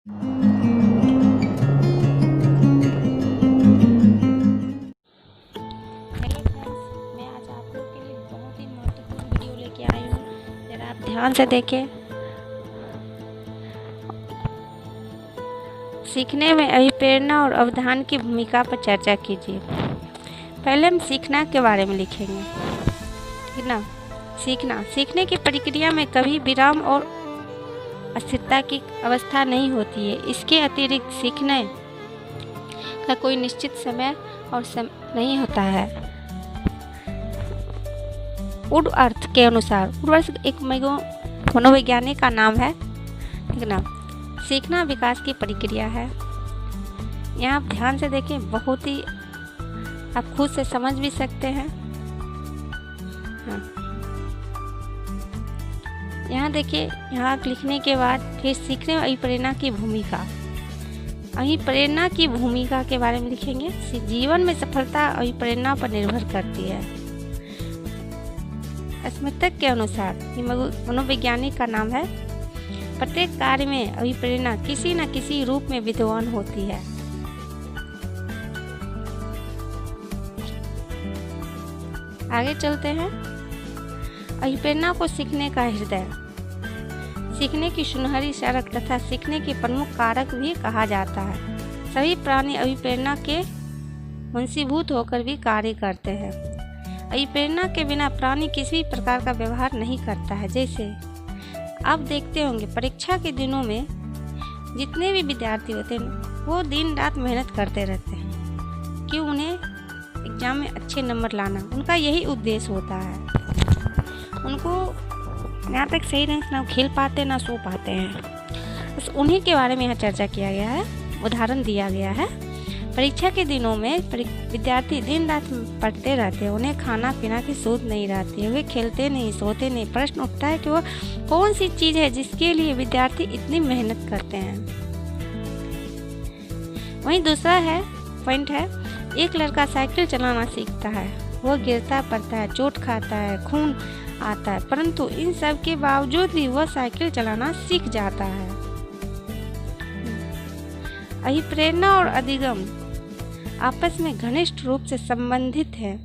Hello friends, मैं आज आप लोग के लिए बहुत ही महत्वपूर्ण वीडियो लेके आई हूँ। ज़रा आप ध्यान से देखें। सीखने में अभिप्रेरणा और अवधान की भूमिका पर चर्चा कीजिए। पहले हम सीखना के बारे में लिखेंगे, ठीक ना। सीखने की प्रक्रिया में कभी विराम और अस्थिरता की अवस्था नहीं होती है। इसके अतिरिक्त सीखने का कोई निश्चित समय और नहीं होता है। उड अर्थ के अनुसार उड एक मनोवैज्ञानिक का नाम है, ठीक ना। सीखना विकास की प्रक्रिया है। यहाँ आप ध्यान से देखें, बहुत ही आप खुद से समझ भी सकते हैं। हाँ, यहाँ देखिए, यहाँ लिखने के बाद फिर सीखने में अभिप्रेरणा की भूमिका। अभिप्रेरणा की भूमिका के बारे में लिखेंगे। जीवन में सफलता अभिप्रेरणा पर निर्भर करती है। स्मिथक के अनुसार, ये मनोवैज्ञानिक का नाम है, प्रत्येक कार्य में अभिप्रेरणा किसी न किसी रूप में विद्यमान होती है। आगे चलते हैं। अभिप्रेरणा को सीखने का हृदय, सीखने की सुनहरी सड़क तथा सीखने के प्रमुख कारक भी कहा जाता है। सभी प्राणी अभिप्रेरणा के वशीभूत होकर भी कार्य करते हैं। अभिप्रेरणा के बिना प्राणी किसी भी प्रकार का व्यवहार नहीं करता है। जैसे आप देखते होंगे, परीक्षा के दिनों में जितने भी विद्यार्थी होते हैं वो दिन रात मेहनत करते रहते हैं कि उन्हें एग्जाम में अच्छे नंबर लाना, उनका यही उद्देश्य होता है। उनको यहाँ तक सही ढंग से ना खेल पाते ना सो पाते हैं। बस उन्हीं के बारे में यहाँ चर्चा किया गया है, उदाहरण दिया गया है। परीक्षा के दिनों में विद्यार्थी दिन रात पढ़ते रहते हैं, उन्हें खाना पीना की सूझ नहीं रहती है, वे खेलते नहीं, सोते नहीं। प्रश्न उठता है कि वो कौन सी चीज़ है जिसके लिए विद्यार्थी इतनी मेहनत करते हैं। वहीं दूसरा पॉइंट है, एक लड़का साइकिल चलाना सीखता है, वो गिरता पड़ता है, चोट खाता है, खून आता है, परंतु इन सब के बावजूद भी वह साइकिल चलाना सीख जाता है। अभिप्रेरणा और अधिगम आपस में घनिष्ठ रूप से संबंधित है।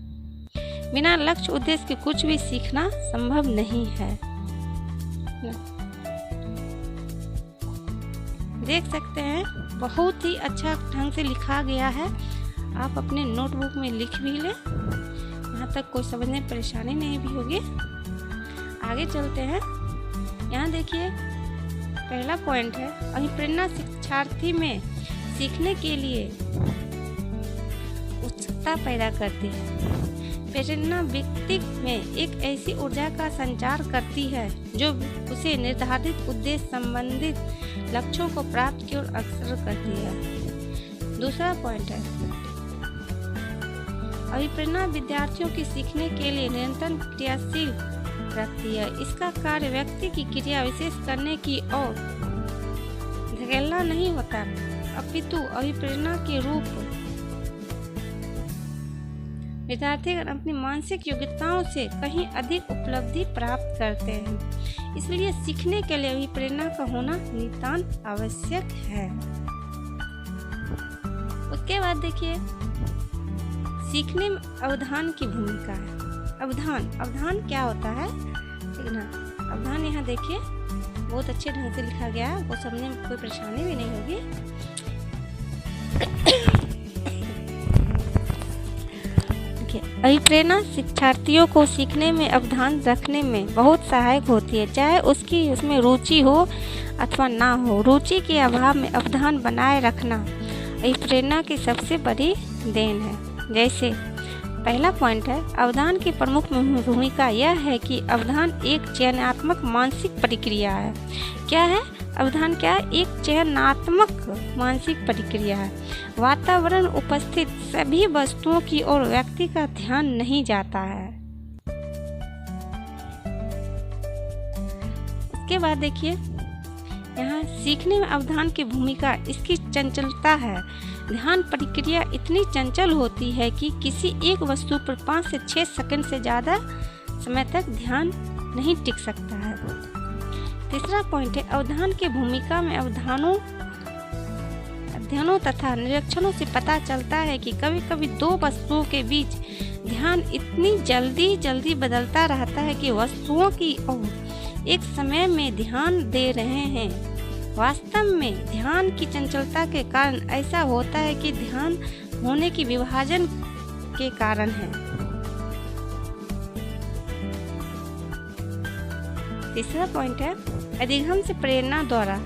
बिना लक्ष्य उद्देश्य के कुछ भी सीखना संभव नहीं है। देख सकते हैं, बहुत ही अच्छा ढंग से लिखा गया है। आप अपने नोटबुक में लिख भी लें, यहाँ तक कोई समझने में परेशानी नहीं भी होगी। आगे चलते हैं। यहाँ देखिए, पहला पॉइंट है, अभिप्रेरणा शिक्षार्थी में सीखने के लिए उत्सुकता पैदा करती है। प्रेरणा व्यक्ति में एक ऐसी ऊर्जा का संचार करती है जो उसे निर्धारित उद्देश्य संबंधित लक्ष्यों को प्राप्त की ओर अग्रसर करती है। दूसरा पॉइंट है, अभिप्रेरणा विद्यार्थियों की सीखने के लिए निरंतर क्रियाशील रखती है। इसका कार्य व्यक्ति की क्रिया विशेष करने की और धकेलना नहीं होता, अपितु अभिप्रेरणा के रूप विद्यार्थी अपनी मानसिक योग्यताओं से कहीं अधिक उपलब्धि प्राप्त करते हैं। इसलिए सीखने के लिए अभिप्रेरणा का होना नितांत आवश्यक है। उसके बाद देखिए, सीखने में अवधान की भूमिका है। अवधान क्या होता है, ठीक ना। अवधान यहाँ देखिए, बहुत अच्छे ढंग से लिखा गया है, वो समझने में कोई परेशानी भी नहीं होगी। अभिप्रेरणा शिक्षार्थियों को सीखने में अवधान रखने में बहुत सहायक होती है, चाहे उसमें रुचि हो अथवा ना हो। रुचि के अभाव में अवधान बनाए रखना अभिप्रेरणा की सबसे बड़ी देन है। जैसे पहला पॉइंट है, अवधान की प्रमुख भूमिका यह है कि अवधान एक चयनात्मक मानसिक प्रक्रिया है। क्या है अवधान? क्या है? एक चयनात्मक मानसिक प्रक्रिया है। वातावरण उपस्थित सभी वस्तुओं की ओर व्यक्ति का ध्यान नहीं जाता है। उसके बाद देखिए, यहाँ सीखने में अवधान की भूमिका इसकी चंचलता है। ध्यान प्रक्रिया इतनी चंचल होती है कि किसी एक वस्तु पर 5 से 6 सेकंड से ज़्यादा समय तक ध्यान नहीं टिक सकता है। तीसरा पॉइंट है, अवधान की भूमिका में अवधानों अध्ययनों तथा निरीक्षणों से पता चलता है कि कभी कभी दो वस्तुओं के बीच ध्यान इतनी जल्दी बदलता रहता है कि वस्तुओं की ओर एक समय में ध्यान दे रहे हैं। वास्तव में ध्यान की चंचलता के कारण ऐसा होता है कि ध्यान होने की विभाजन के कारण है। तीसरा पॉइंट है, अधिगम से प्रेरणा द्वारा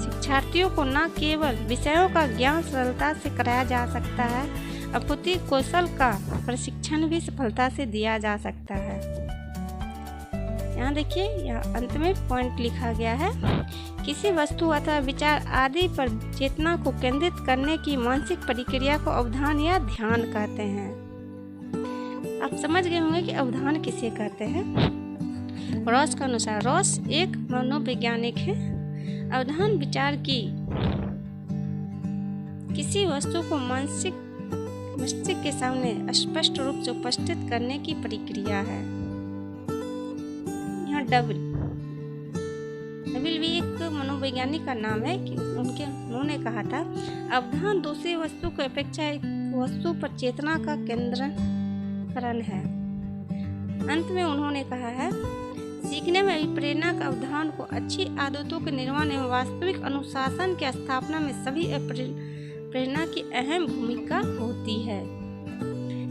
शिक्षार्थियों को न केवल विषयों का ज्ञान सरलता से कराया जा सकता है, अपितु कौशल का प्रशिक्षण भी सफलता से दिया जा सकता है। यहाँ देखिए, यहाँ अंत में पॉइंट लिखा गया है, किसी वस्तु अथवा विचार आदि पर चेतना को केंद्रित करने की मानसिक प्रक्रिया को अवधान या ध्यान कहते हैं। आप समझ गए होंगे कि अवधान किसे कहते हैं। रॉस के अनुसार, रॉस एक मनोवैज्ञानिक है। अवधान विचार की किसी वस्तु को मस्तिष्क के सामने स्पष्ट रूप से उपस्थित करने की प्रक्रिया है। यहाँ डविल भी एक मनोवैज्ञानिक का नाम है कि उन्होंने कहा था, अवधान दूसरी वस्तु की अपेक्षा एक वस्तु पर चेतना का केंद्रीकरण है। अंत में उन्होंने कहा है, सीखने में प्रेरणा का अवधान को अच्छी आदतों के निर्माण एवं वास्तविक अनुशासन की स्थापना में सभी प्रेरणा की अहम भूमिका होती है।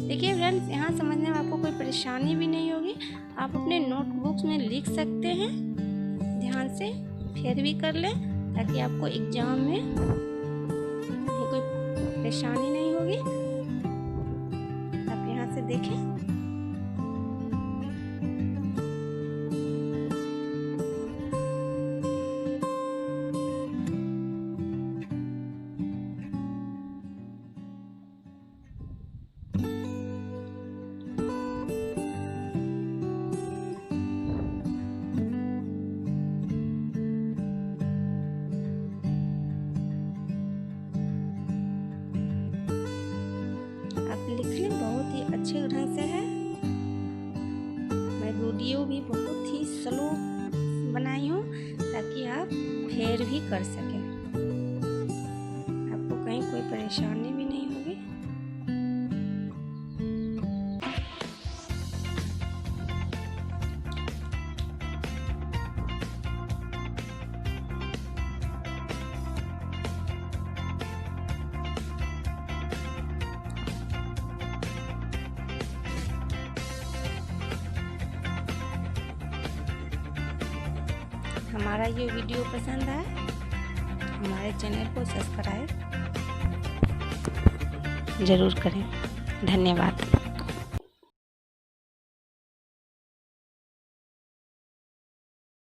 देखिए फ्रेंड्स, यहाँ समझने में आपको कोई परेशानी भी नहीं होगी। आप अपने नोटबुक्स में लिख सकते हैं, ध्यान से फिर भी कर लें ताकि आपको एग्जाम में कोई परेशानी नहीं होगी। आप यहाँ से देखें। लिखने बहुत ही अच्छे ढंग से है। मैं वीडियो भी बहुत ही स्लो बनाई हूँ ताकि आप फेर भी कर सकें, आपको कहीं कोई परेशानी भी नहीं होगी। हमारा ये वीडियो पसंद आए, हमारे चैनल को सब्सक्राइब जरूर करें। धन्यवाद।